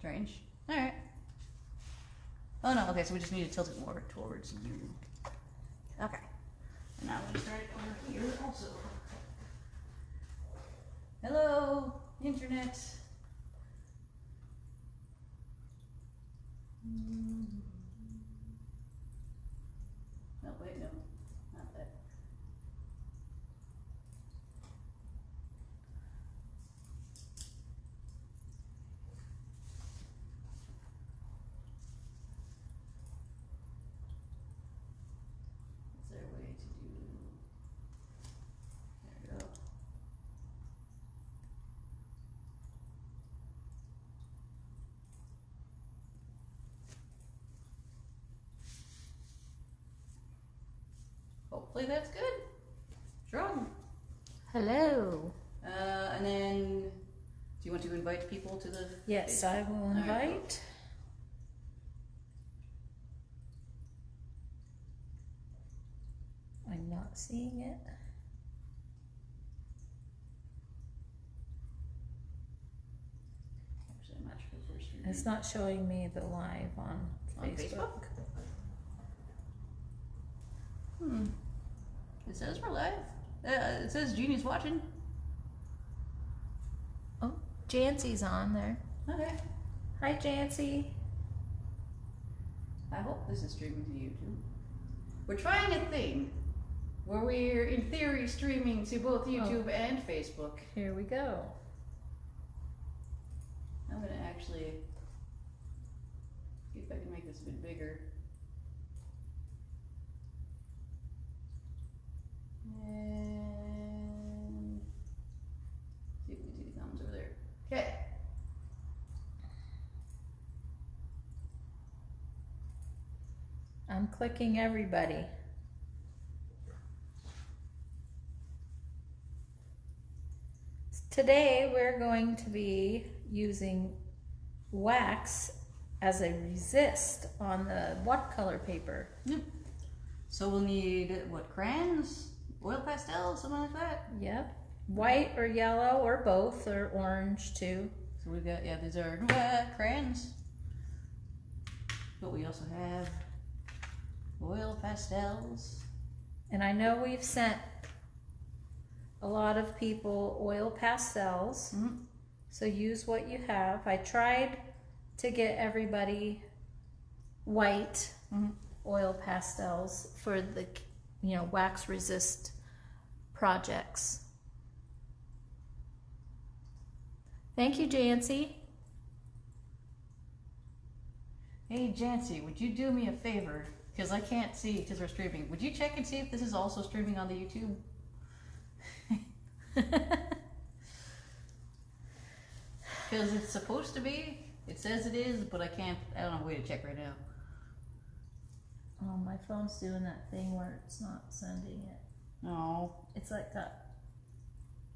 Strange. Alright. Oh no, okay, so we just need to tilt it more towards you. Okay. And now I'm going to start it over here also. Hello, internet. No, wait, no. Not that. Is there a way to do... There we go. Hopefully that's good. Strong. Hello. And then, do you want to invite people to the... Yes, I will All right, invite. I'm not seeing it. Actually, I'm not sure if we're streaming. It's not showing me the live on Facebook. It says we're live. It says Jeannie's watching. Oh, Jancy's on there. Okay. Hi, Jancy. I hope this is streaming to YouTube. We're trying a thing where we're, in theory, streaming to both YouTube and Facebook. Here we go. I'm gonna actually see if I can make this a bit bigger. And see if we can see the comments over there. Okay. I'm clicking everybody. Today we're going to be using wax as a resist on the watercolor paper. Yep. So we'll need, what, crayons? Oil pastels? Something like that? Yep. White or yellow or both, or orange too. So we've got, yeah, these are crayons. But we also have oil pastels. And I know we've sent a lot of people oil pastels. Mm-hmm. So use what you have. I tried to get everybody white oil pastels for the, wax resist projects. Thank you, Jancy. Hey Jancy, would you do me a favor? Because I can't see because we're streaming. Would you check and see if this is also streaming on the YouTube? Because it's supposed to be. It says it is, but I don't have a way to check right now. Oh, my phone's doing that thing where it's not sending it. No. It's like that.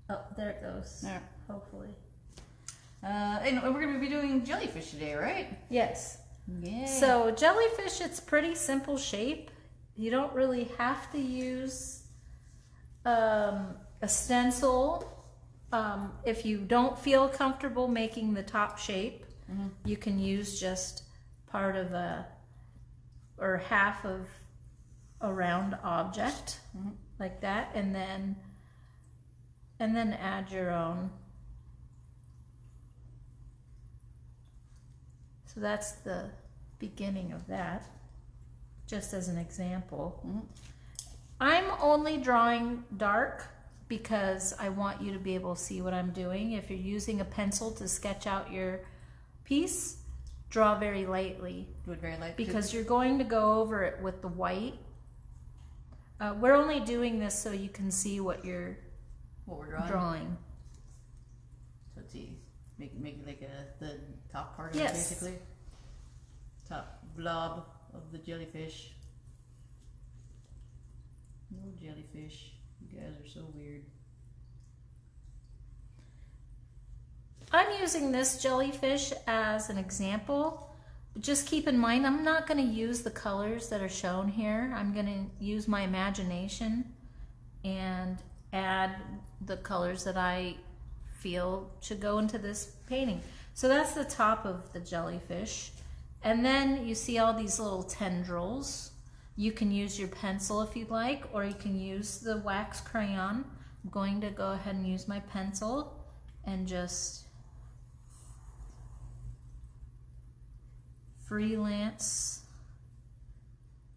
Oh, there it goes. There. Hopefully. And we're going to be doing jellyfish today, right? Yes. Yeah. So jellyfish, it's pretty simple shape. You don't really have to use a stencil. If you don't feel comfortable making the top shape, you can use just part of or half of a round object like that, and then add your own. So that's the beginning of that, just as an example. I'm only drawing dark because I want you to be able to see what I'm doing. If you're using a pencil to sketch out your piece, draw very lightly. Do it very light. Because you're going to go over it with the white. We're only doing this so you can see what you're drawing. So let's see. Make like the top part of Yes. it, basically. Top blob of the jellyfish. No jellyfish. You guys are so weird. I'm using this jellyfish as an example. Just keep in mind, I'm not going to use the colors that are shown here. I'm going to use my imagination and add the colors that I feel should go into this painting. So that's the top of the jellyfish. And then you see all these little tendrils. You can use your pencil if you'd like, or you can use the wax crayon. I'm going to go ahead and use my pencil and just freelance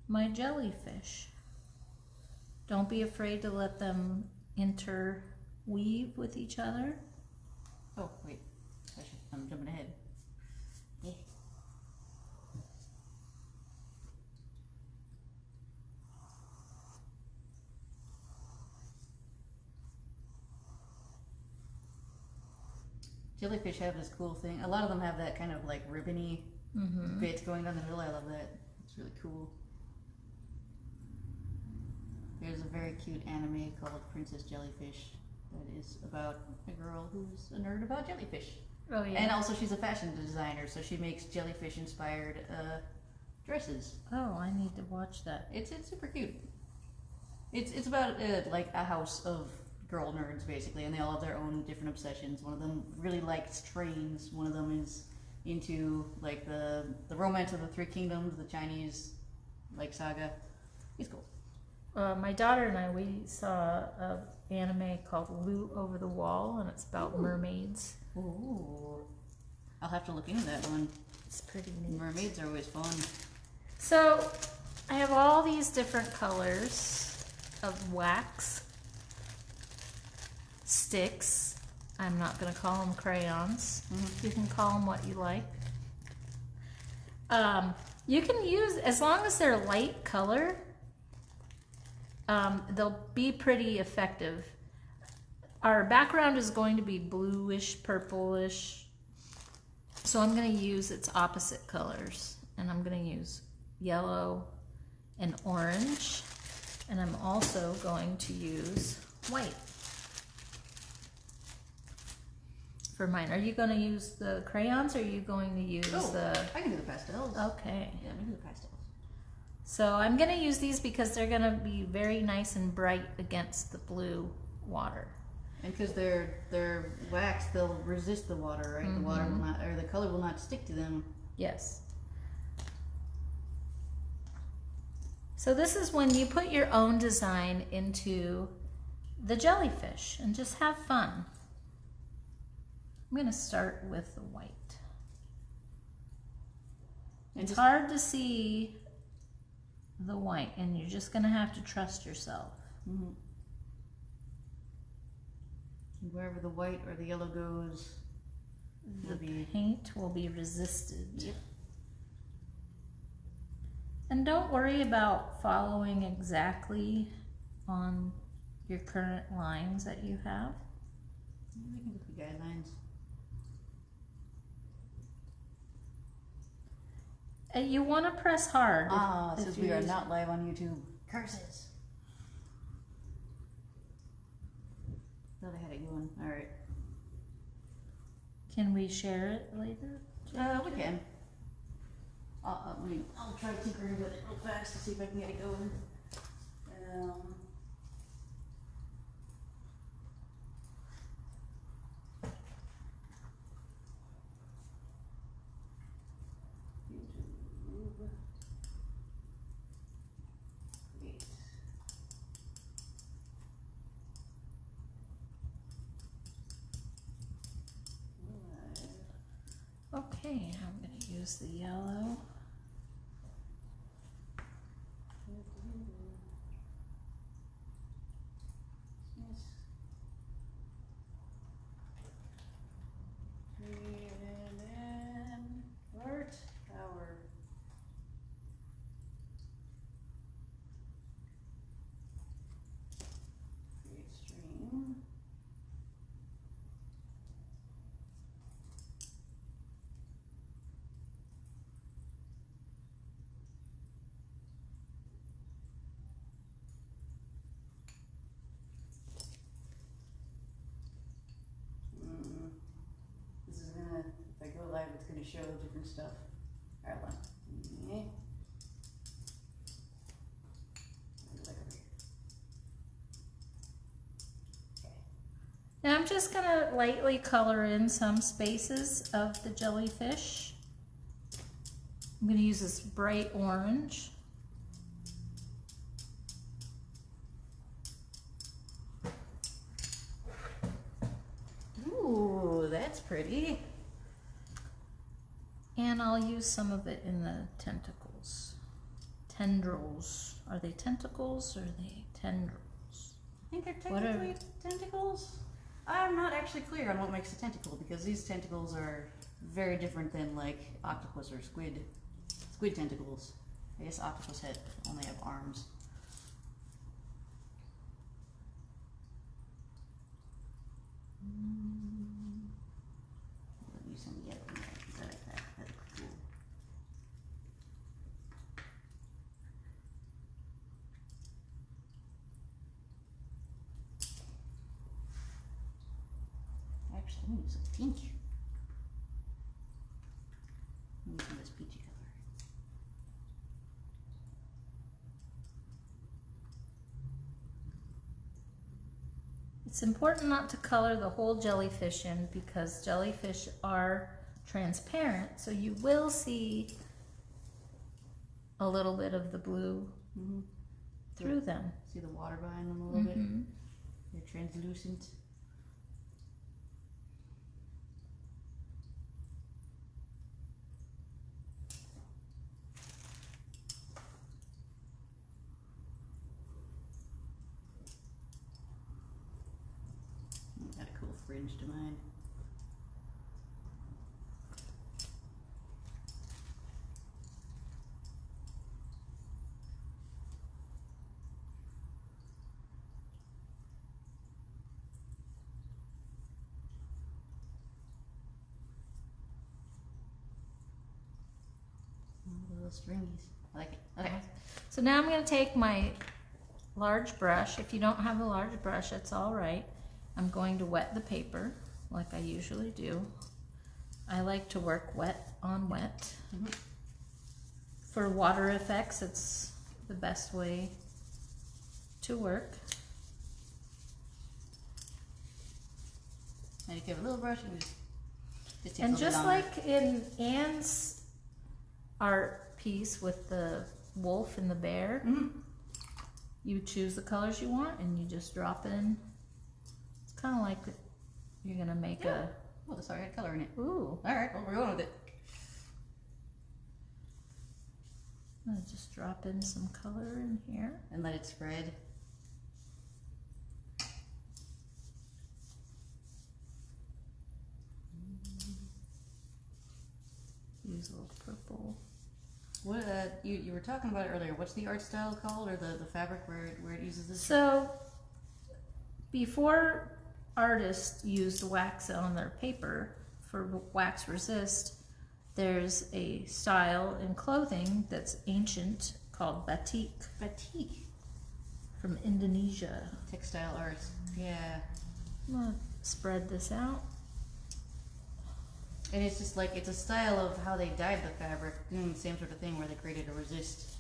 my jellyfish. Don't be afraid to let them interweave with each other. Oh, wait. I'm jumping ahead. Yeah. Jellyfish have this cool thing. A lot of them have that kind of like ribbony bit going down the middle. I love that. It's really cool. There's a very cute anime called Princess Jellyfish that is about a girl who's a nerd about jellyfish. Oh yeah. And also she's a fashion designer, so she makes jellyfish inspired dresses. Oh, I need to watch that. It's super cute. It's about like a house of girl nerds basically, and they all have their own different obsessions. One of them really likes trains. One of them is into like the romance of the Three Kingdoms, the Chinese like saga. It's cool. My daughter and I, we saw an anime called Loot Over the Wall, and it's about mermaids. Ooh. I'll have to look into that one. It's pretty neat. Mermaids are always fun. So I have all these different colors of wax, sticks. I'm not going to call them crayons. You can call them what you like. You can use, as long as they're light color, they'll be pretty effective. Our background is going to be bluish, purplish, so I'm going to use its opposite colors, and I'm going to use yellow and orange, and I'm also going to use white for mine. Are you going to use the crayons, or are you going to use I can do the pastels. Okay. Yeah, I can do the pastels. So I'm going to use these because they're going to be very nice and bright against the blue water. And because they're wax, they'll resist the water, right? The water will not, or the color will not stick to them. Yes. So this is when you put your own design into the jellyfish and just have fun. I'm going to start with the white. It's hard to see the white, and you're just going to have to trust yourself. Wherever the white or the yellow goes, The paint will be resisted. Yep. And don't worry about following exactly on your current lines that you have. We can do the guidelines. And you want to press hard. Since we are not live on YouTube. Curses. Thought I had it going. Alright. Can we share it later? We can. I'll try tinkering with it real fast to see if I can get it going. YouTube. Create. Okay, I'm going to use the yellow. And then art power. Create stream. This is gonna, if I go live, it's gonna show different stuff. Alright, hold on. Yeah. Now I'm just gonna lightly color in some spaces of the jellyfish. I'm gonna use this bright orange. Ooh, that's pretty. And I'll use some of it in the tentacles. Tendrils. Are they tentacles or are they tendrils? I think they're technically tentacles. I'm not actually clear on what makes a tentacle because these tentacles are very different than like octopus or squid tentacles. I guess octopus only have arms. Let me use some yellow in there because I like that. That looks cool. Actually, I'm gonna use some pink. I'm using this peachy color. It's important not to color the whole jellyfish in because jellyfish are transparent, so you will see a little bit of the blue through them. See the water behind them a little bit? They're translucent. Got a cool fringe to mine. Little stringies. I like it. Okay. So now I'm going to take my large brush. If you don't have a large brush, it's all right. I'm going to wet the paper like I usually do. I like to work wet on wet. For water effects, it's the best way to work. And if you have a little brush, you just take And a little just bit like in Anne's art piece with the wolf and the bear, you choose the colors you want and you just drop in. It's kind of like you're gonna make a. Oh, sorry, I had color in it. Ooh. All right, well, we're going with it. I'm gonna just drop in some color in here. And let it spread. Use a little purple. What you were talking about it earlier. What's the art style called, or the fabric where it uses this? So before artists used wax on their paper for wax resist, there's a style in clothing that's ancient called batik Batik. from Indonesia. Textile art. Yeah. I'm gonna spread this out. And it's just like, it's a style of how they dyed the fabric, doing the same sort of thing where they created a resist.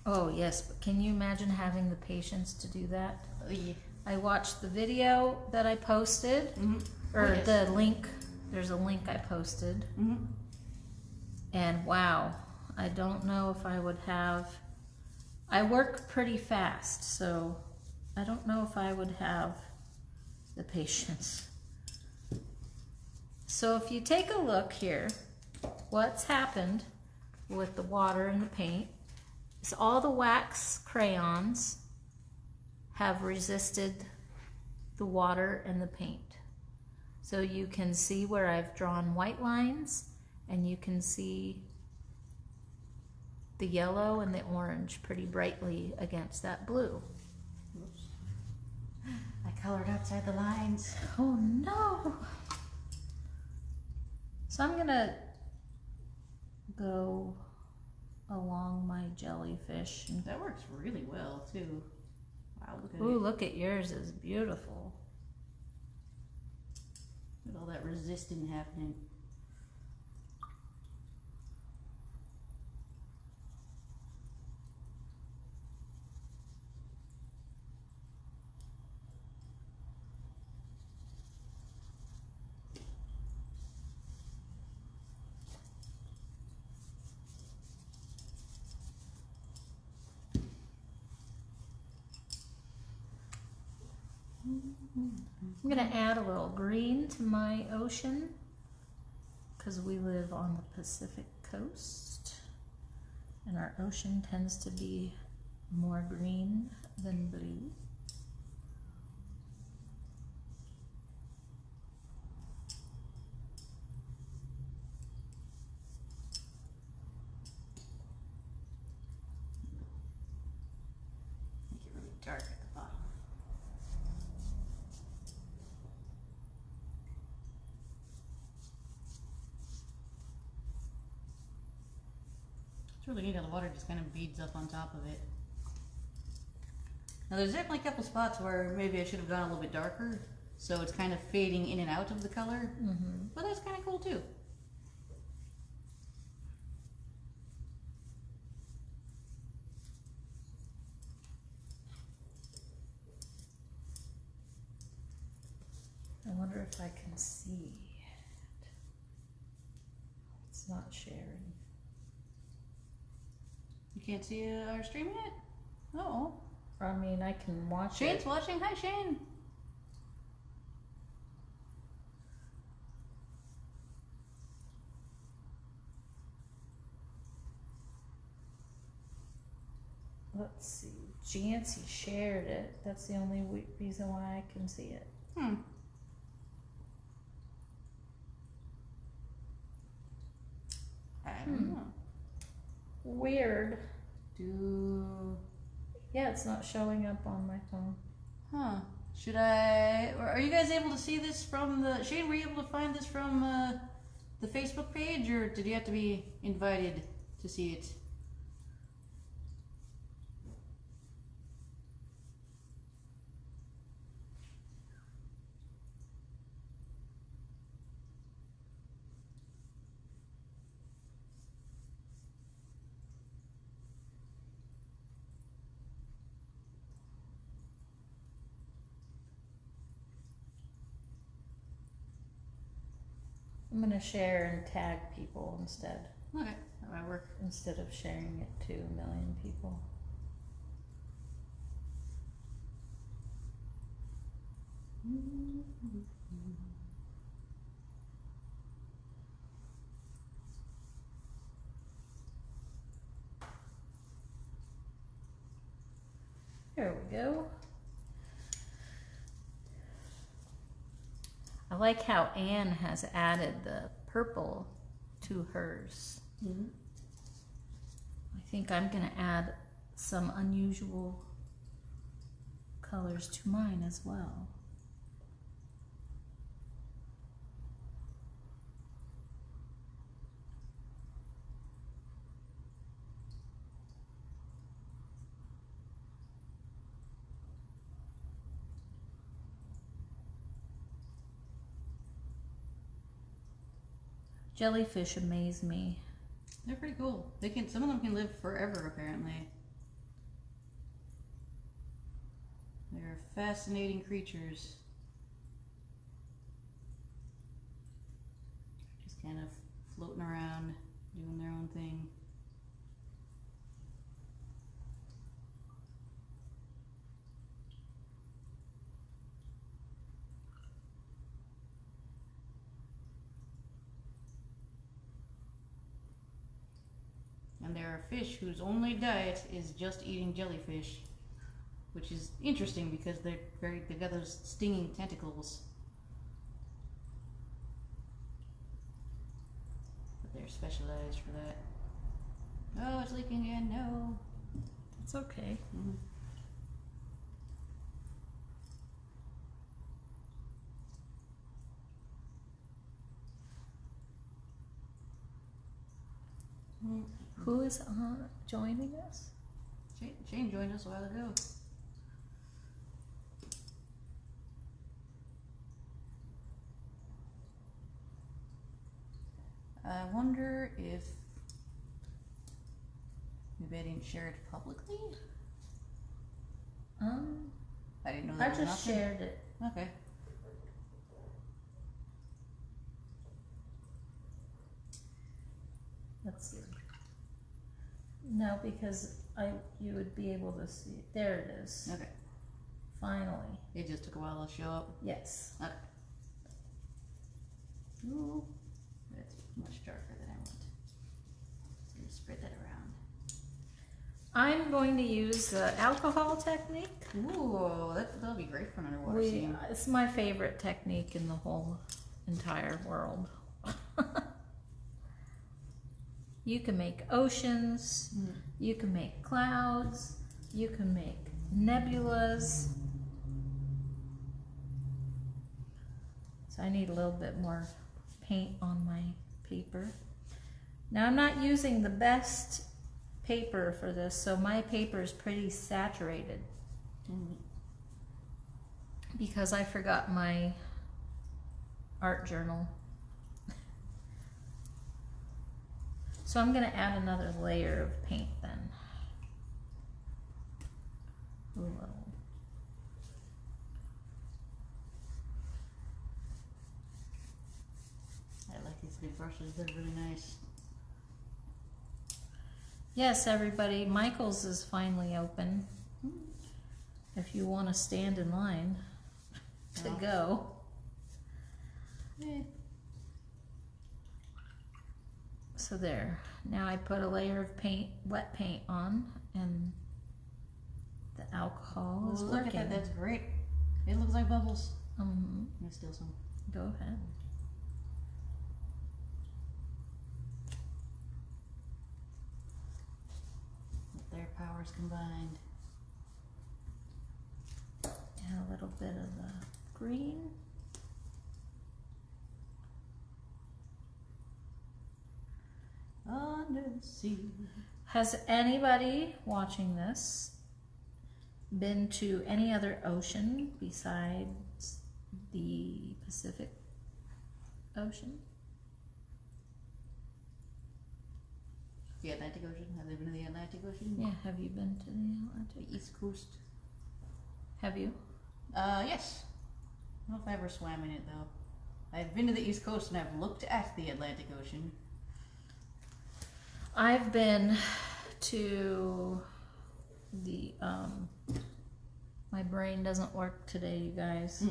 Oh yes, but can you imagine having the patience to do that? Oh, yeah. I watched the video that I posted, or Oh, yes. the link. There's a link I posted, and wow, I don't know if I would have. I work pretty fast, so I don't know if I would have the patience. So if you take a look here, what's happened with the water and the paint is all the wax crayons have resisted the water and the paint. So you can see where I've drawn white lines, and you can see the yellow and the orange pretty brightly against that blue. Oops. I colored outside the lines. Oh no! So I'm gonna go along my jellyfish. And, That works really well too. Wow, look at ooh, it. look at yours, is beautiful. Look at all that resisting happening. I'm gonna add a little green to my ocean because we live on the Pacific coast and our ocean tends to be more green than blue. Make it really dark at the bottom. It's really neat how the water just kind of beads up on top of it. Now there's definitely a couple spots where maybe I should have gone a little bit darker, so it's kind of fading in and out of the color, but that's kind of cool too. I wonder if I can see it. It's not sharing. You can't see our stream yet? Oh. I mean, I can watch Shane's it. watching. Hi, Shane. Let's see. Jancy shared it. That's the only reason why I can see it. I don't know. Weird. Yeah, it's not showing up on my phone. Huh. Should I... Or are you guys able to see this from the... Shane, were you able to find this from the Facebook page, or did you have to be invited to see it? I'm gonna share and tag people instead. Okay, that might work. Instead of sharing it to 1 million people. There we go. I like how Anne has added the purple to hers. I think I'm going to add some unusual colors to mine as well. Jellyfish amaze me. They're pretty cool. Some of them can live forever, apparently. They're fascinating creatures. Just kind of floating around, doing their own thing. And there are fish whose only diet is just eating jellyfish, which is interesting because they've got those stinging tentacles. But they're specialized for that. Oh, it's leaking again. No. That's okay. Who is joining us? Shane joined us a while ago. I wonder if maybe I didn't share it publicly. I didn't know that I was an just option. shared it. Okay. Let's see. No, because you would be able to see. There it is. Okay. Finally. It just took a while to show up. Yes. Okay. Ooh, that's much darker than I want. So just spread that around. I'm going to use the alcohol technique. Ooh, that'll be great for an underwater scene. It's my favorite technique in the whole entire world. You can make oceans, you can make clouds, you can make nebulas. So I need a little bit more paint on my paper. Now I'm not using the best paper for this, so my paper is pretty saturated because I forgot my art journal. So I'm going to add another layer of paint then. A little. I like these big brushes, they're really nice. Yes, everybody, Michael's is finally open. If you want to stand in line to go. Yeah. So there. Now I put a layer of paint, wet paint on, and the alcohol is Look working. at that, that's great. It looks like bubbles. Mm-hmm. Let's steal some. Go ahead. With their powers combined. And a little bit of the green. Under the sea. Has anybody watching this been to any other ocean besides the Pacific Ocean? The Atlantic Ocean? Have they been to the Atlantic Ocean? Yeah, have you been to the Atlantic? The East Coast? Have you? Yes. I don't know if I ever swam in it though. I've been to the East Coast and I've looked at the Atlantic Ocean. I've been to the my brain doesn't work today, you guys.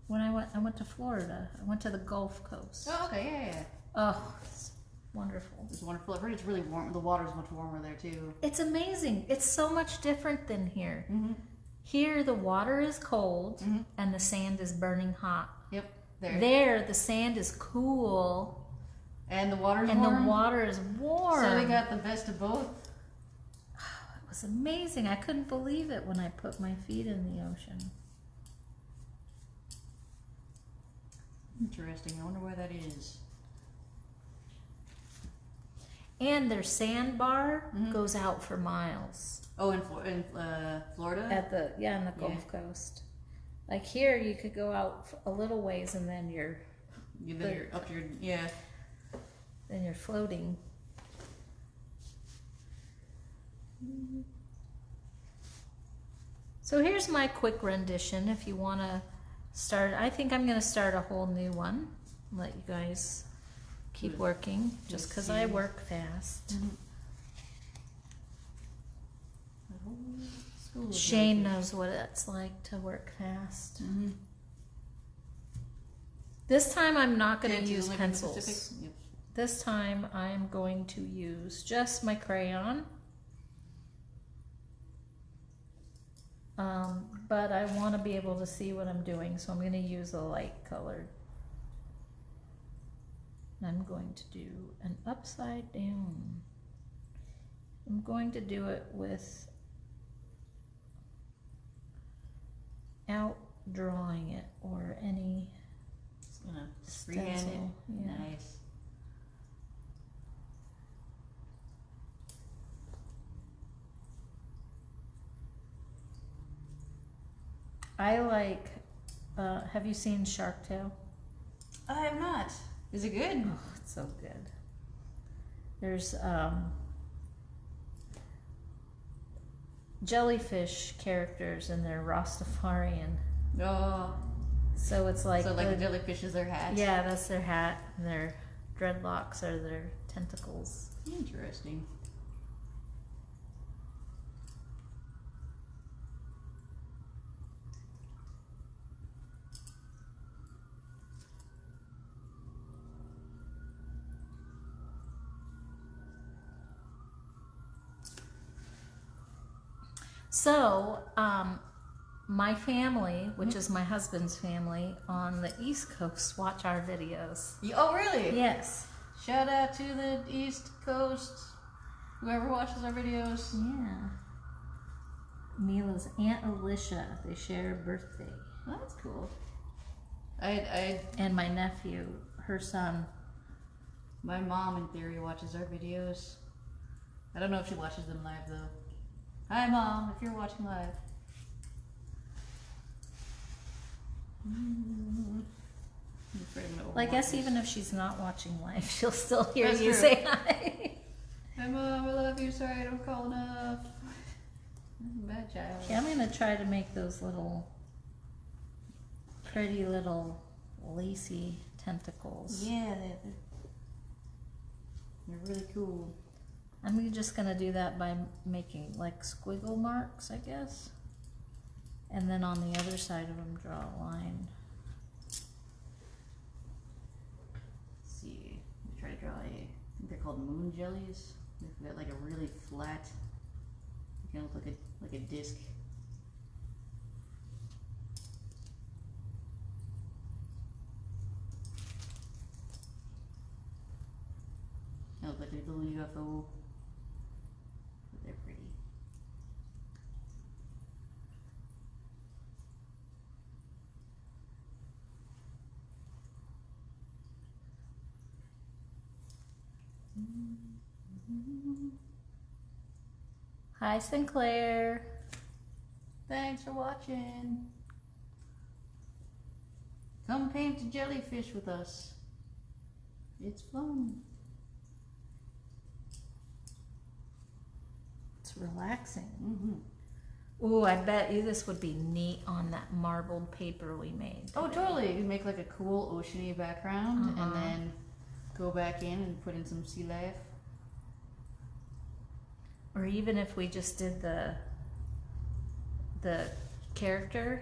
When I went to Florida. I went to the Gulf Coast. Oh, okay, yeah. Oh, it's wonderful. It's wonderful. I've heard it's really warm. The water's much warmer there too. It's amazing. It's so much different than here. Mm-hmm. Here the water is cold and the sand is burning hot. Yep. There. There the sand is cool And the water's and warm. the water is warm. So they got the best of both. It was amazing. I couldn't believe it when I put my feet in the ocean. Interesting. I wonder why that is. And their sandbar goes out for miles. Oh, in Florida? At the in the Gulf Coast. Like here, you could go out a little ways and then you're up your then you're floating. So here's my quick rendition. If you want to start, I think I'm going to start a whole new one. Let you guys keep working, just because I work fast. Shane knows what it's like to work fast. This time I'm not going to use pencils. Yep. This time I'm going to use just my crayon. But I want to be able to see what I'm doing, so I'm going to use a light colored. I'm going to do an upside down. I'm going to do it with out drawing it or any Just gonna freehand it. stencil. Yeah. Nice. I like, have you seen Shark Tale? I have not. Is it good? Oh, it's so good. There's jellyfish characters and they're Rastafarian. Oh. So it's like, So like the jellyfish is their hat? yeah, that's their hat, and their dreadlocks are their tentacles. Interesting. So, my family, which is my husband's family on the East Coast, watch our videos. Oh, really? Yes. Shout out to the East Coast. Whoever watches our videos. Yeah. Mila's Aunt Alicia, they share a birthday. Oh, that's cool. I And my nephew, her son. My mom, in theory, watches our videos. I don't know if she watches them live, though. Hi, Mom, if you're watching live. Well, I guess even if she's not watching live, she'll still hear That's you true. say hi. Hi, Mom, I love you. Sorry I don't call enough. Bad child. Okay, I'm gonna try to make those little pretty little lacy tentacles. Yeah, they're really cool. I'm just gonna do that by making like squiggle marks, I guess. And then on the other side of them, draw a line. Let's see. Let me try to draw I think they're called moon jellies. They've got like a really flat, you know, like a disc. They look like a little UFO. But they're pretty. Hi, Sinclair. Thanks for watching. Come paint a jellyfish with us. It's fun. It's relaxing. Mm-hmm. Ooh, I bet you this would be neat on that marbled paper we made. Oh, today. totally. You can make like a cool oceany background and then go back in and put in some sea life. Or even if we just did the character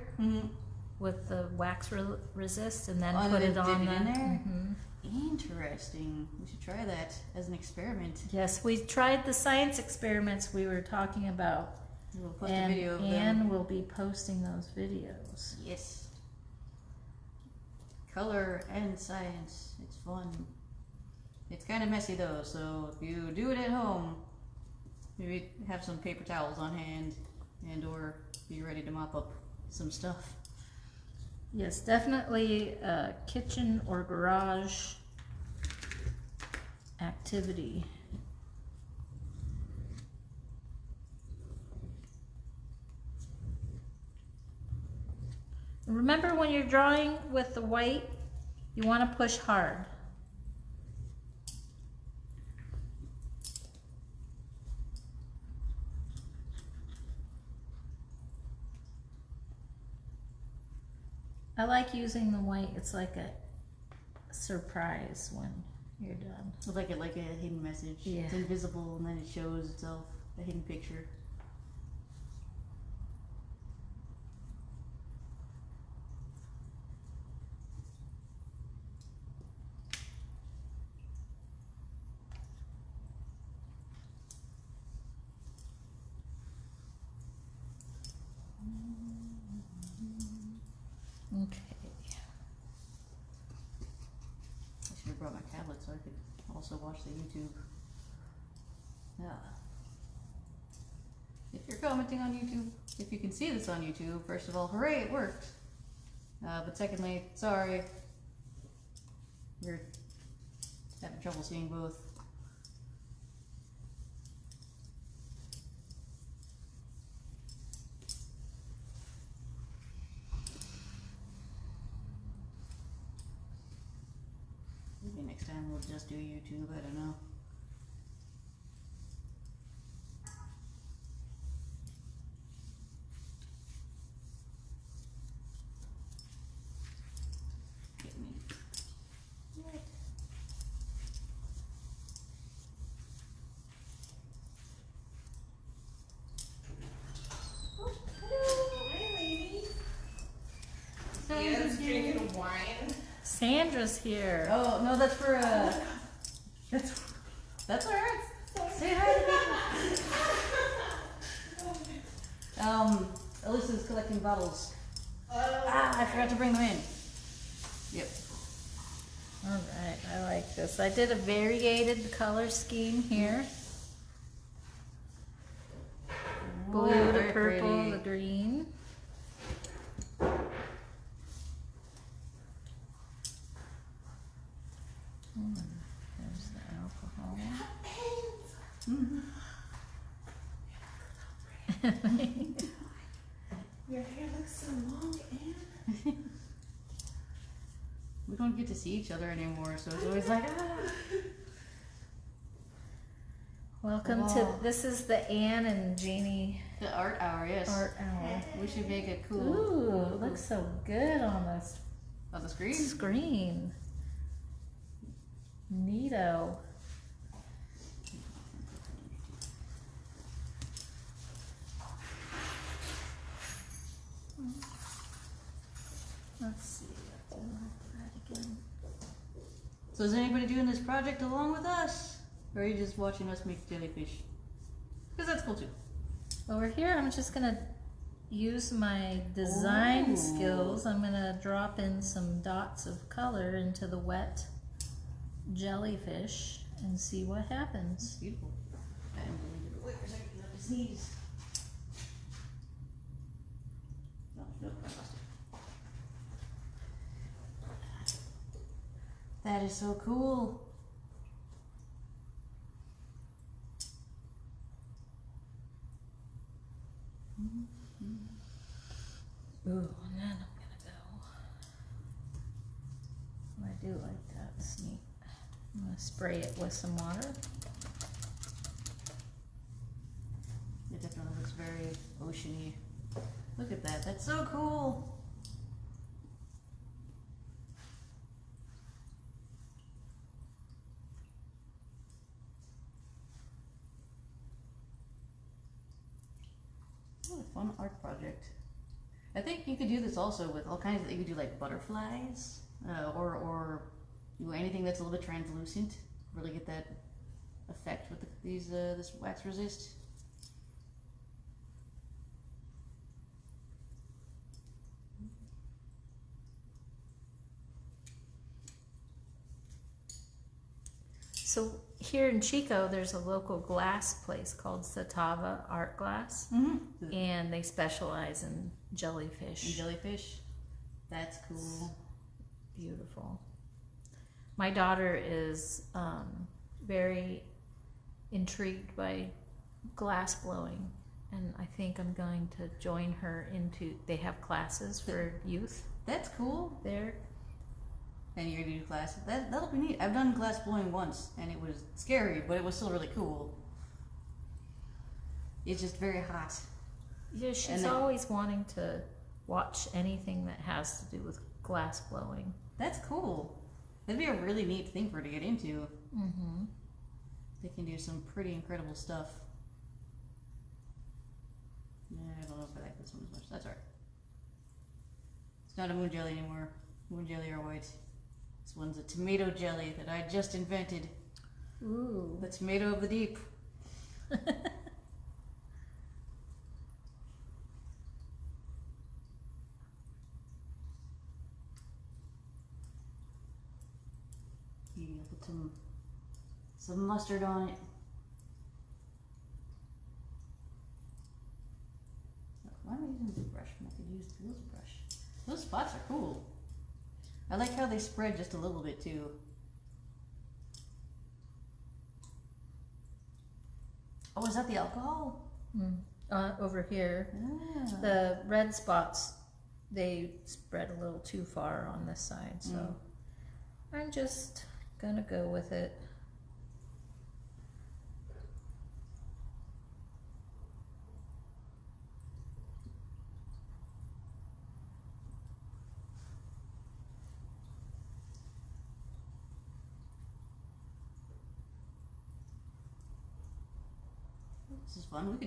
with the wax resist and then put it on in there. Mhm. Interesting. We should try that as an experiment. Yes, we tried the science experiments we were talking about. We'll post And a video of Anne them. will be posting those videos. Yes. Color and science. It's fun. It's kind of messy though, so if you do it at home, maybe have some paper towels on hand and or be ready to mop up some stuff. Yes, definitely a kitchen or garage activity. Remember, when you're drawing with the white, you want to push hard. I like using the white. It's like a surprise when you're done. It's like a hidden message. Yeah. It's invisible and then it shows itself, a hidden picture. Okay. I should have brought my tablet so I could also watch the YouTube. Yeah. If you're commenting on YouTube, if you can see this on YouTube, first of all, hooray, it worked. But secondly, sorry. We're having trouble seeing both. Maybe next time we'll just do YouTube, I don't know. Get me. What? Oh, hello. Hi, lady. Sandra's Yes, here. drinking wine. Sandra's here. Oh, no, that's for, that's alright. Say hi to people. Alyssa's collecting bottles. I forgot to bring them in. Yep. All right, I like this. I did a variated color scheme here. Blue, the Very purple, pretty. the green. There's the alcohol. Your hair looks so long, Anne. We don't get to see each other anymore, so it's always like, Welcome Wow. to, this is the Anne and Jeannie The art hour, yes. art hour. We should make it cool. Ooh, it looks so good on this On the screen? screen. Neato. Let's see. I'll do that again. So is anybody doing this project along with us? Or are you just watching us make jellyfish? Because that's cool too. Over here, I'm just gonna use my design Ooh. skills. I'm gonna drop in some dots of color into the wet jellyfish and see what happens. Beautiful. I am going to wait for a second. I have to sneeze. No, nope, I lost it. That is so cool. Ooh, and then I'm gonna go. I do like that. It's neat. I'm gonna spray it with some water. It definitely looks very oceany. Look at that. That's so cool. What a fun art project. I think you could do this also with all kinds of, you could do like butterflies, or do anything that's a little bit translucent. Really get that effect with this wax resist. So here in Chico, there's a local glass place called Satava Art Glass, Mm-hmm. and they specialize in jellyfish. And jellyfish. That's cool. Beautiful. My daughter is very intrigued by glass blowing, and I think I'm going to join her into. They have classes for youth That's cool. there. And you're gonna do glass. That'll be neat. I've done glass blowing once, and it was scary, but it was still really cool. It's just very hot. Yeah, And she's then- always wanting to watch anything that has to do with glass blowing. That's cool. That'd be a really neat thing for her to get into. Mm-hmm. They can do some pretty incredible stuff. Yeah, I don't know if I like this one as much. That's alright. It's not a moon jelly anymore. Moon jelly are white. This one's a tomato jelly that I just invented. Ooh. The tomato of the deep. You put some mustard on it. Why am I using the brush when I could use the wheels brush? Those spots are cool. I like how they spread just a little bit too. Oh, is that the alcohol? Over here, Ah. the red spots, they spread a little too far on this side, so I'm just gonna go with it. This is fun.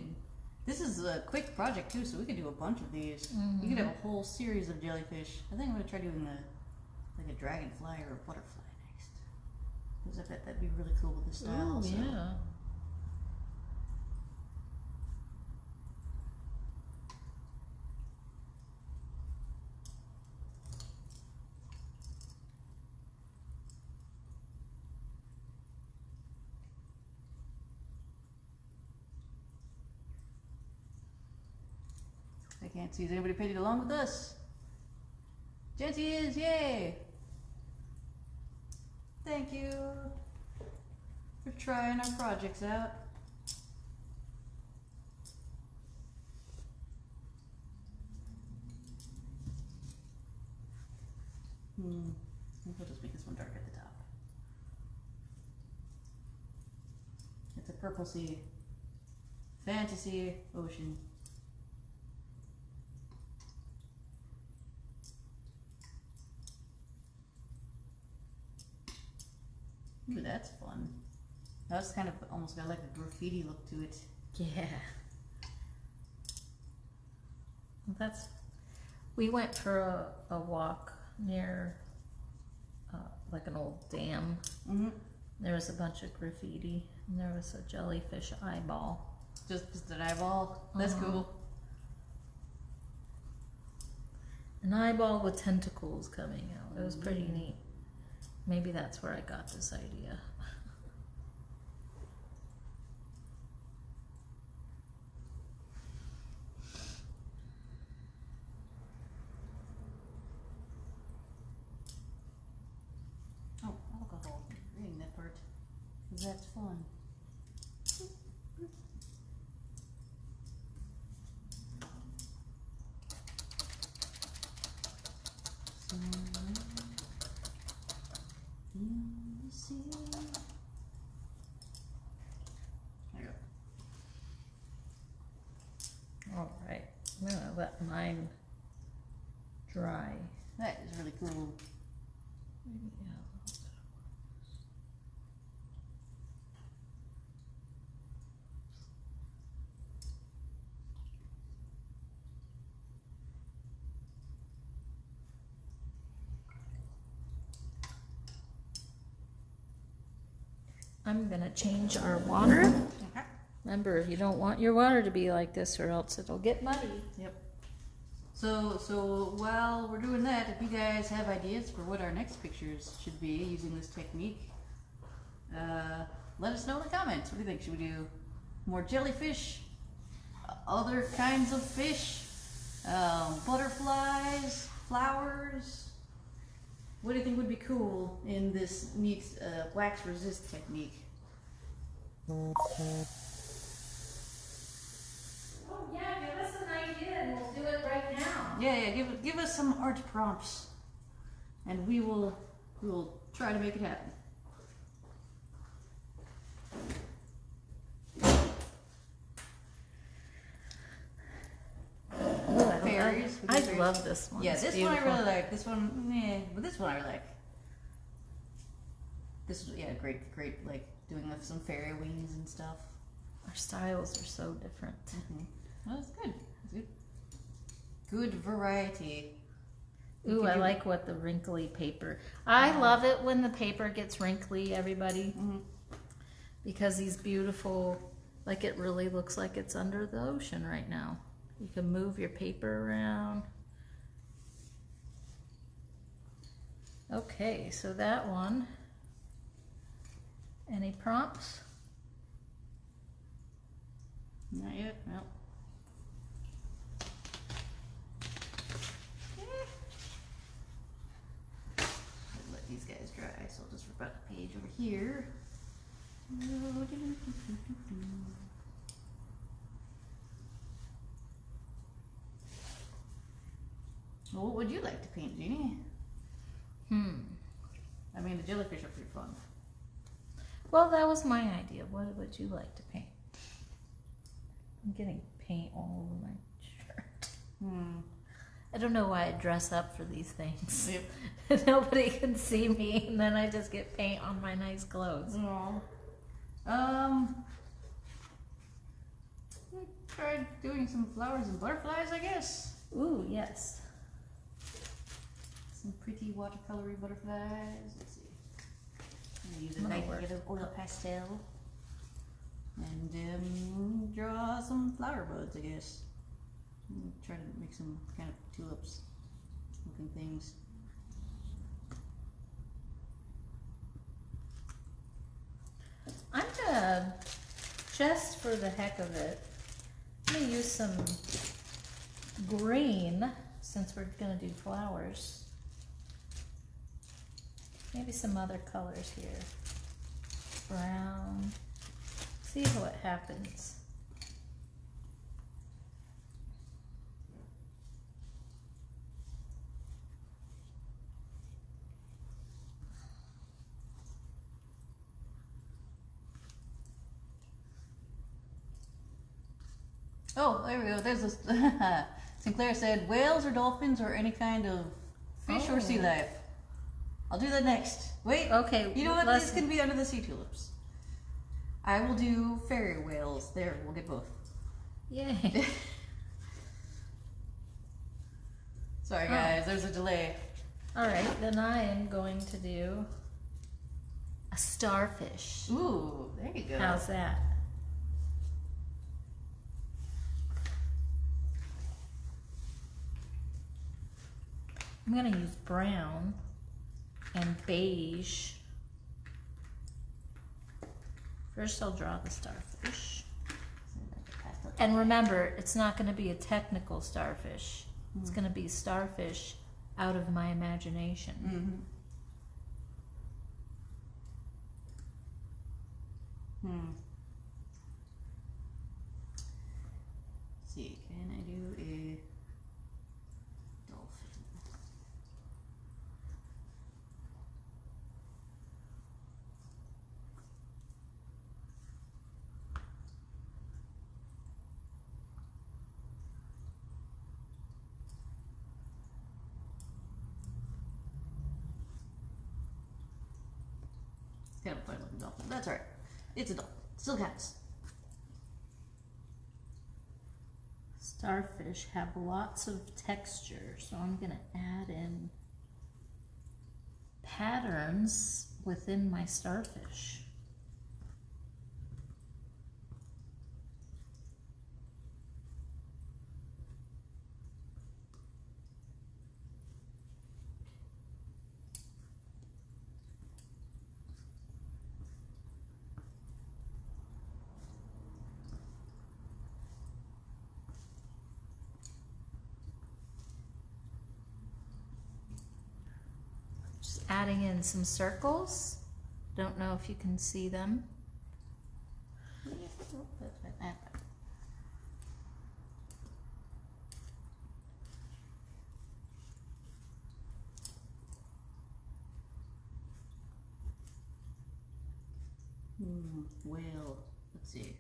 This is a quick project too, so we could do a bunch of these. You could have a whole series of jellyfish. I think I'm gonna try doing like a dragonfly or a butterfly next. Because I bet that'd be really cool with the style. Ooh, also. yeah. can't see. Is anybody painting along with us? Jency is, yay! Thank you for trying our projects out. Maybe I'll just make this one dark at the top. It's a purple sea. Fantasy ocean. Ooh, that's fun. That's kind of almost got like a graffiti look to it. Yeah. That's. We went for a walk near like an old dam. Mm-hmm. There was a bunch of graffiti, and there was a jellyfish eyeball. Just an eyeball. That's cool. An eyeball with tentacles coming out. It was pretty neat. Maybe that's where I got this idea. Oh, alcohol. Reading that part. 'Cause that's fun. All right, I'm gonna let mine dry. That is really cool. I'm gonna change our water. Okay. Remember, you don't want your water to be like this or else it'll get muddy. Yep. So while we're doing that, if you guys have ideas for what our next pictures should be using this technique, let us know in the comments. What do you think? Should we do more jellyfish? Other kinds of fish? Butterflies? Flowers? What do you think would be cool in this neat wax resist technique? Oh yeah, give us an idea and we'll do it right now. Yeah, give us some art prompts, and we will try to make it happen. Fairies. I love this one. Yeah, It's this beautiful. one I really like. This one, but this one I really like. This is great, like doing with some fairy wings and stuff. Our styles are so different. Well, that's good. That's good. Good variety. Ooh, I like what the wrinkly paper. I love it when the paper gets wrinkly, everybody. Because these beautiful, like it really looks like it's under the ocean right now. You can move your paper around. Okay, so that one. Any prompts? Not yet. No. Let these guys dry, so I'll just rip out the page over here. Well, what would you like to paint, Jeannie? I mean, the jellyfish are pretty fun. Well, that was my idea. What would you like to paint? I'm getting paint all over my shirt. I don't know why I dress up for these things. Yep. Nobody can see me, and then I just get paint on my nice clothes. We tried doing some flowers and butterflies, I guess. Ooh, yes. Some pretty watercolory butterflies. Let's see. I'm gonna use a I'm gonna nice work. bit of oil pastel and draw some flower buds, I guess. Try to make some kind of tulips looking things. I'm gonna, just for the heck of it, I'm gonna use some green, since we're gonna do flowers. Maybe some other colors here. Brown. See what happens. Oh, there we go. There's this. Sinclair said whales or dolphins or any kind of fish or sea life. I'll do that next. Wait. Okay. You know what? These can be under the sea tulips. I will do fairy whales. There, we'll get both. Yay. Sorry, guys. There's a delay. All right, then I am going to do a starfish. Ooh, there you go. How's that? I'm going to use brown and beige. First I'll draw the starfish. And remember, it's not going to be a technical starfish. It's going to be starfish out of my imagination. Let's see, can I do a dolphin? It's kind of a funny looking dolphin. That's alright. It's a dolphin. Still counts. Starfish have lots of texture, so I'm going to add in patterns within my starfish. Adding in some circles. Don't know if you can see them. Whale. Let's see.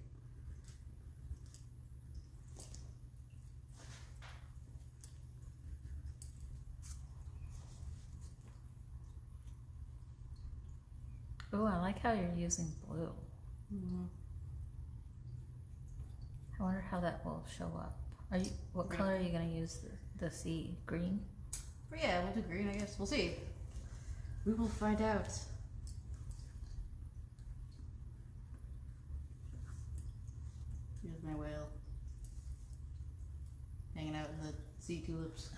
Oh, I like how you're using blue. I wonder how that will show up. What Green. color are you going to use the sea? Green? But yeah, we'll do green, I guess. We'll see. We will find out. Here's my whale. Hanging out with the sea tulips.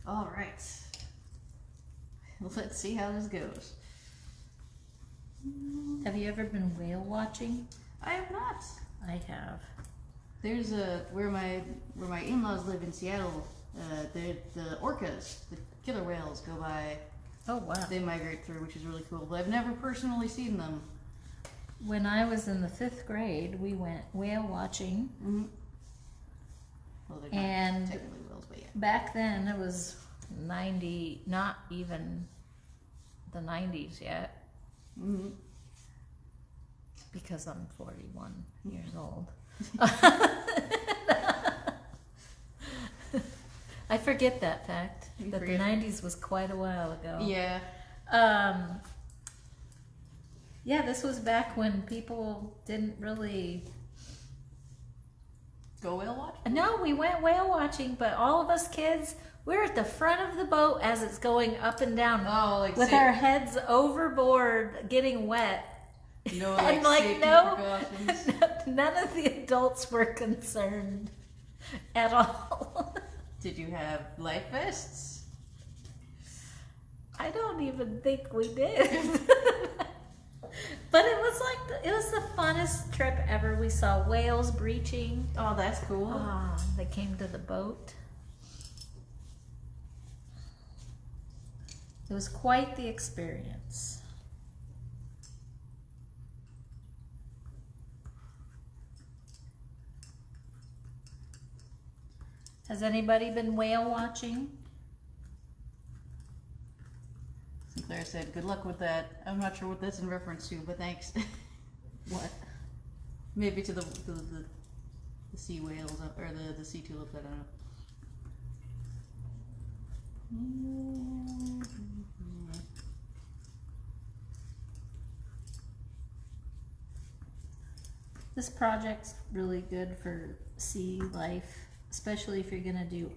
Alright. Let's see how this goes. Have you ever been whale watching? I have not. I have. There's where my in-laws live in Seattle. The orcas, the killer whales, go by. Oh, wow. They migrate through, which is really cool. But I've never personally seen them. When I was in the 5th grade, we went whale watching. Well, they're And not technically whales, but yeah. back then it was 90, not even the 90s yet, because I'm 41 years old. I forget that fact, that the 90s was quite a while ago. Yeah. Yeah, this was back when people didn't really... Go whale watch? No, we went whale watching, but all of us kids, we're at the front of the boat as it's going up and down, with our heads overboard, getting wet. No, And safety precautions. none of the adults were concerned at all. Did you have life vests? I don't even think we did. But it was like it was the funnest trip ever. We saw whales breaching. Oh, that's cool. They came to the boat. It was quite the experience. Has anybody been whale watching? Sinclair said, "Good luck with that." I'm not sure what that's in reference to, but thanks. What? Maybe to the sea whales or the sea tulips. I don't know. This project's really good for sea life, especially if you're gonna do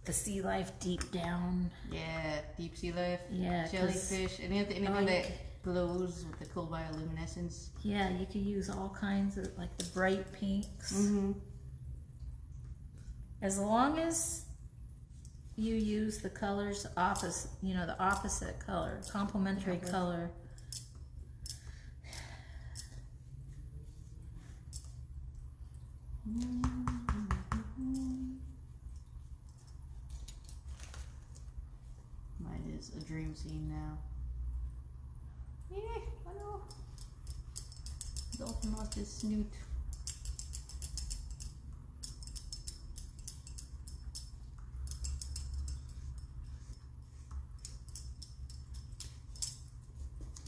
the sea life deep down. Yeah, deep sea life. Yeah, 'cause- jellyfish, anything that glows with the cool bioluminescence. Yeah, you could use all kinds of like the bright pinks. Mm-hmm. As long as you use the colors opposite, the opposite color, complementary color. Mine is a dream scene now. Yeah, I know. Dolphin lost his snoot.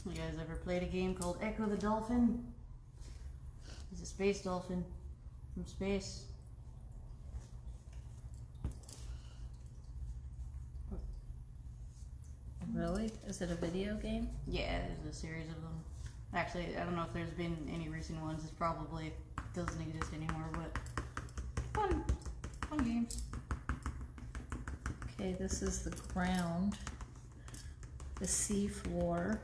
You guys ever played a game called Echo the Dolphin? He's a space dolphin from space. Really? Is it a video game? Yeah, there's a series of them. Actually, I don't know if there's been any recent ones. It probably doesn't exist anymore, but fun games. Okay, this is the ground, the sea floor,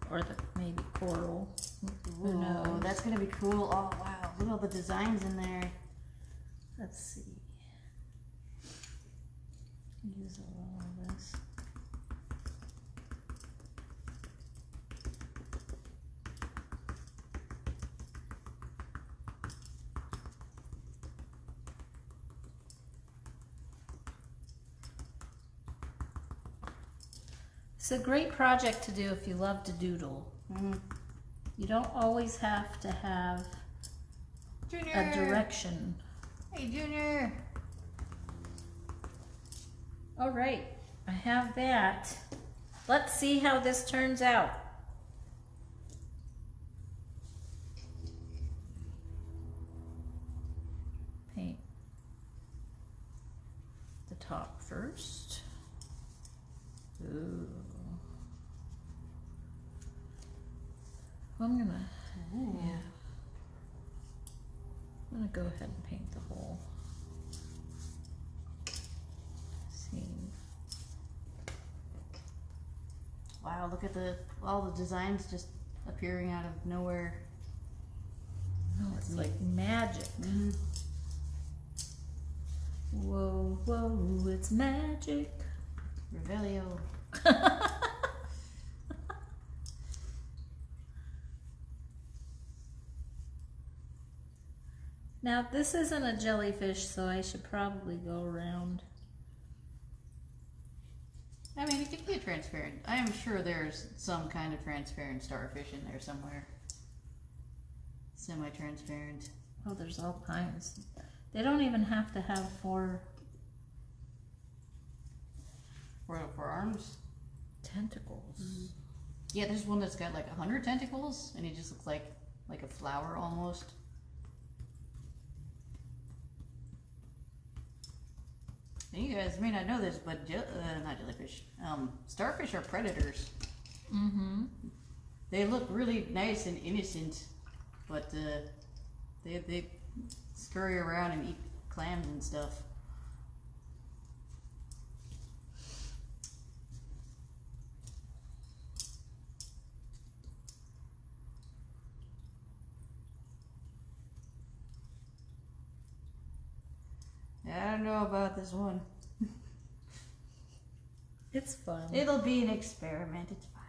or the maybe coral. Who Ooh, knows? that's gonna be cool. Oh wow, look at all the designs in there. Let's see. Use all of this. It's a great project to do if you love to doodle. Mm-hmm. You don't always have to have Junior. a direction. Hey, Junior. All right, I have that. Let's see how this turns out. Paint the top first. Ooh. I'm gonna, yeah. I'm gonna go ahead and paint the whole scene. Wow, look at all the designs just appearing out of nowhere. Oh, it's like magic. Mm-hmm. Whoa, whoa, it's magic. Revelio. Now, this isn't a jellyfish, so I should probably go around. I mean, it could be transparent. I am sure there's some kind of transparent starfish in there somewhere. Semi-transparent. Oh, there's all kinds. They don't even have to have four For arms. tentacles. Mm-hmm. Yeah, there's one that's got like 100 tentacles, and he just looks like a flower almost. And you guys may not know this, but not jellyfish. Starfish are predators. Mm-hmm. They look really nice and innocent, but they scurry around and eat clams and stuff. I don't know about this one. It's fun. It'll be an experiment. It's fine.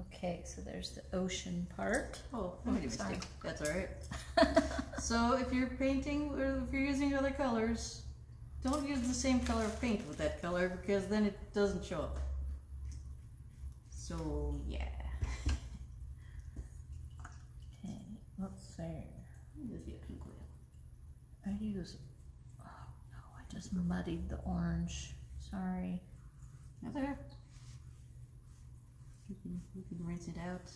Okay, so there's the ocean part. Oh, I made a sorry. mistake. That's alright. So if you're painting, or if you're using other colors, don't use the same color of paint with that color because then it doesn't show up. So yeah. Okay, let's see. I use, oh no, I just muddied the orange. Sorry. That's alright. You can rinse it out.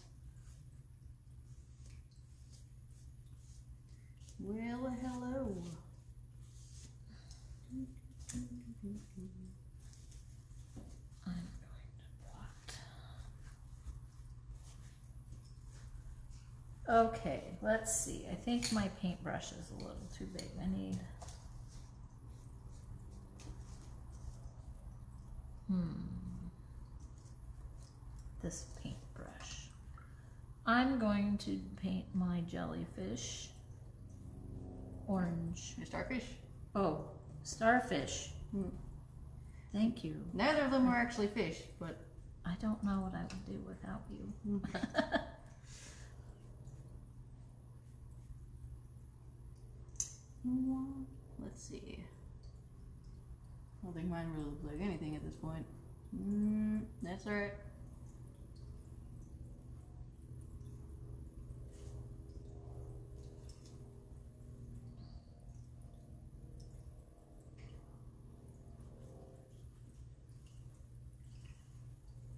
Well, hello. I'm going to blot. Okay, let's see. I think my paintbrush is a little too big. I need, this paintbrush. I'm going to paint my jellyfish orange. Your starfish? Oh, starfish. Thank you. Neither of them are actually fish, but I don't know what I would do without you. let's see. I don't think mine really looks like anything at this point. That's alright.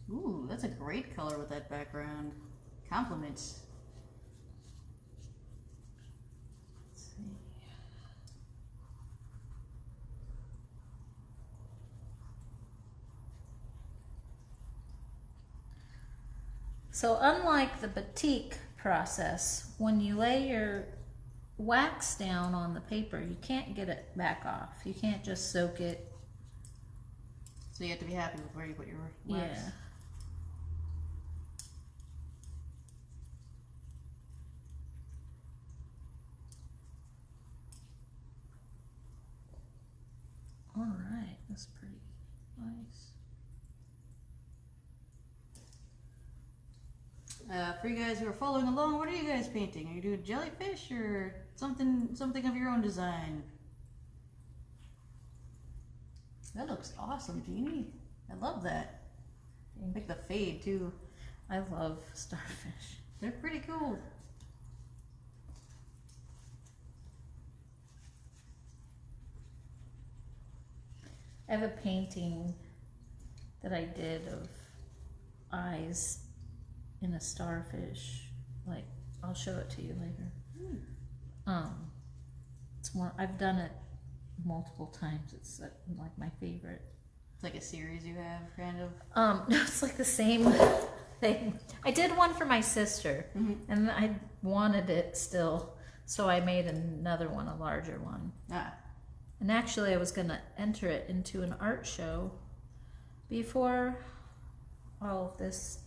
Ooh, that's a great color with that background. Compliments. Let's see. So unlike the batik process, when you lay your wax down on the paper, you can't get it back off. You can't just soak it. So you have to be happy with where you put your wax. Yeah. All right, that's pretty nice. For you guys who are following along, what are you guys painting? Are you doing jellyfish or something of your own design? That looks awesome, Jeannie. I love that. I like the fade too. I love starfish. They're pretty cool. I have a painting that I did of eyes in a starfish. Like, I'll show it to you later. It's more, I've done it multiple times. It's like my favorite. It's like a series you have, kind of. No, it's like the same thing. I did one for my sister, and I wanted it still, so I made another one, a larger one. Ah. And actually, I was going to enter it into an art show before all of this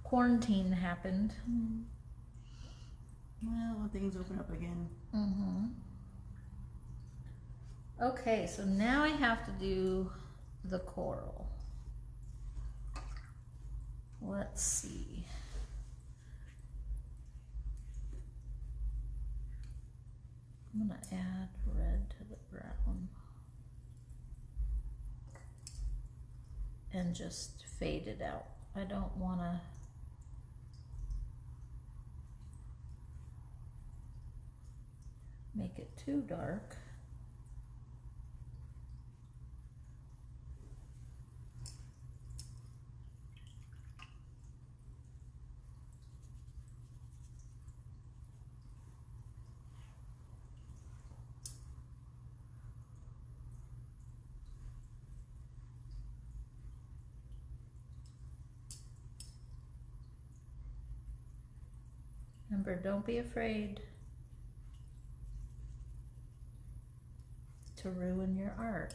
quarantine happened. Well, when things open up again. Okay, so now I have to do the coral. Let's see. I'm gonna add red to the brown and just fade it out. I don't wanna make it too dark. Remember, don't be afraid to ruin your art.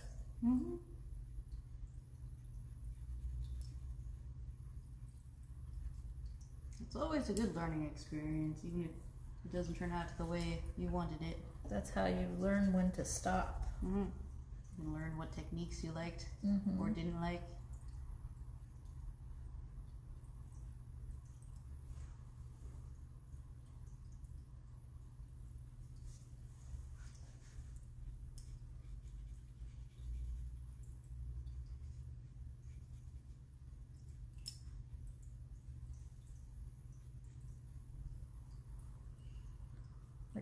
It's always a good learning experience, even if it doesn't turn out the way you wanted it. That's how you learn when to stop. You can learn what techniques you liked or didn't like.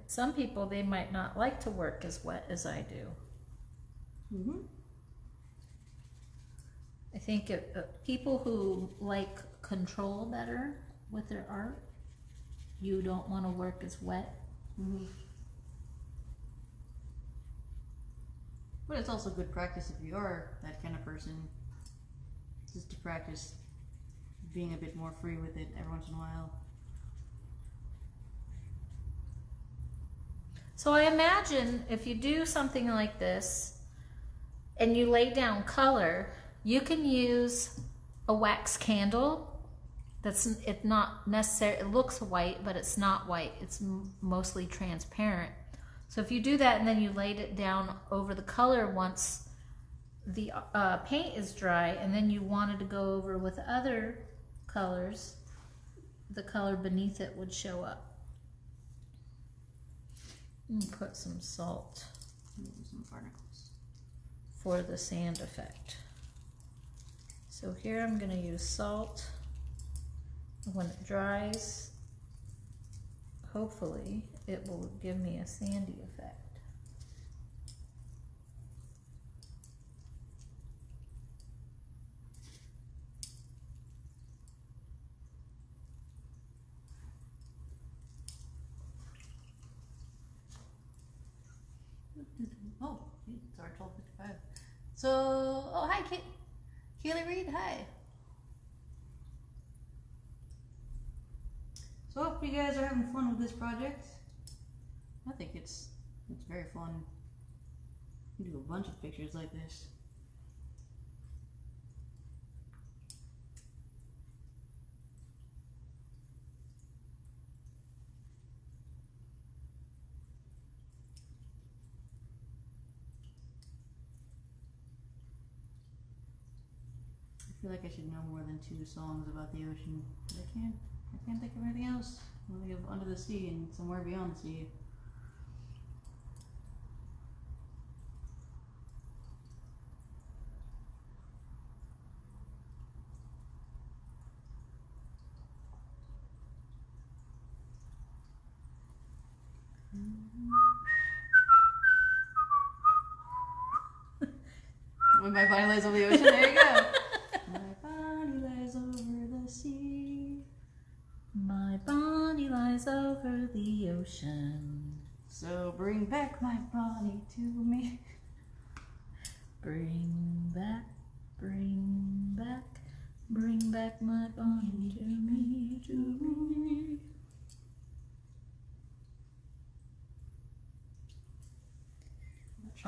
some people, they might not like to work as wet as I do. Mm-hmm. I think people who like control better with their art, you don't want to work as wet. Mm-hmm. But it's also good practice if you are that kind of person, just to practice being a bit more free with it every once in a while. So I imagine if you do something like this and you lay down color, you can use a wax candle. It's not necessary. It looks white, but it's not white. It's mostly transparent. So if you do that and then you laid it down over the color once the paint is dry, and then you wanted to go over with other colors, the color beneath it would show up. And put some salt Some barnacles. for the sand effect. So here I'm going to use salt. When it dries, hopefully it will give me a sandy effect. Oh, it's our 12:55. So, oh, hi, Kaylee Reed, hi. So, I hope you guys are having fun with this project. I think it's very fun. You can do a bunch of pictures like this. I feel like I should know more than 2 songs about the ocean, but I can't think of anything else. I think of Under the Sea and Somewhere Beyond the Sea. When my body lies over the ocean, there you go. My body lies over the sea. My body lies over the ocean. So bring back my body to me. Bring back my body to me, to me.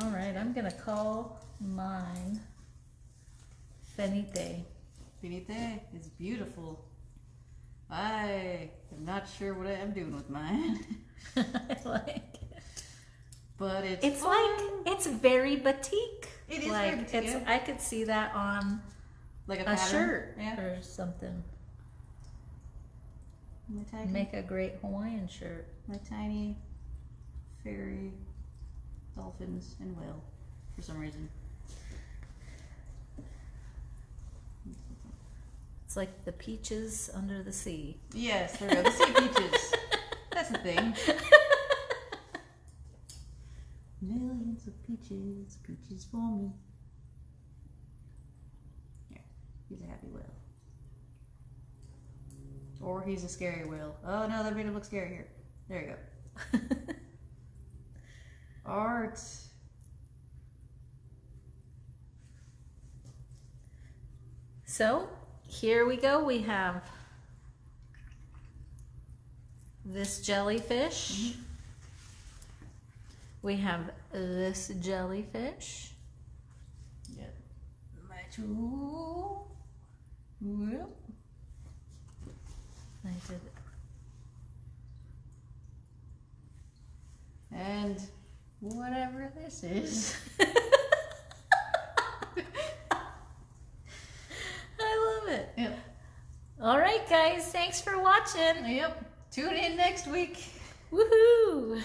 All right, I'm gonna call mine Finite. Finite is beautiful. I am not sure what I am doing with mine, I like it. but It's fun. like, it's very batik. It is like, very batik, it's, yeah. I could see that on Like a a pattern. shirt Yeah. or something. My Make a great Hawaiian shirt. tiny fairy dolphins and whale for some reason. It's like the peaches under the sea. Yes, there we go. The sea peaches. That's the thing. Millions of peaches, peaches for me. Here, he's a happy whale. Or he's a scary whale. Oh no, that made him look scary here. There you go. Art. So here we go. We have this jellyfish. We have this jellyfish. Yep. My tool. Yep. I did it. And whatever this is. I love it. Yep. All right, guys. Thanks for watching. Yep. Tune in next week. Woohoo!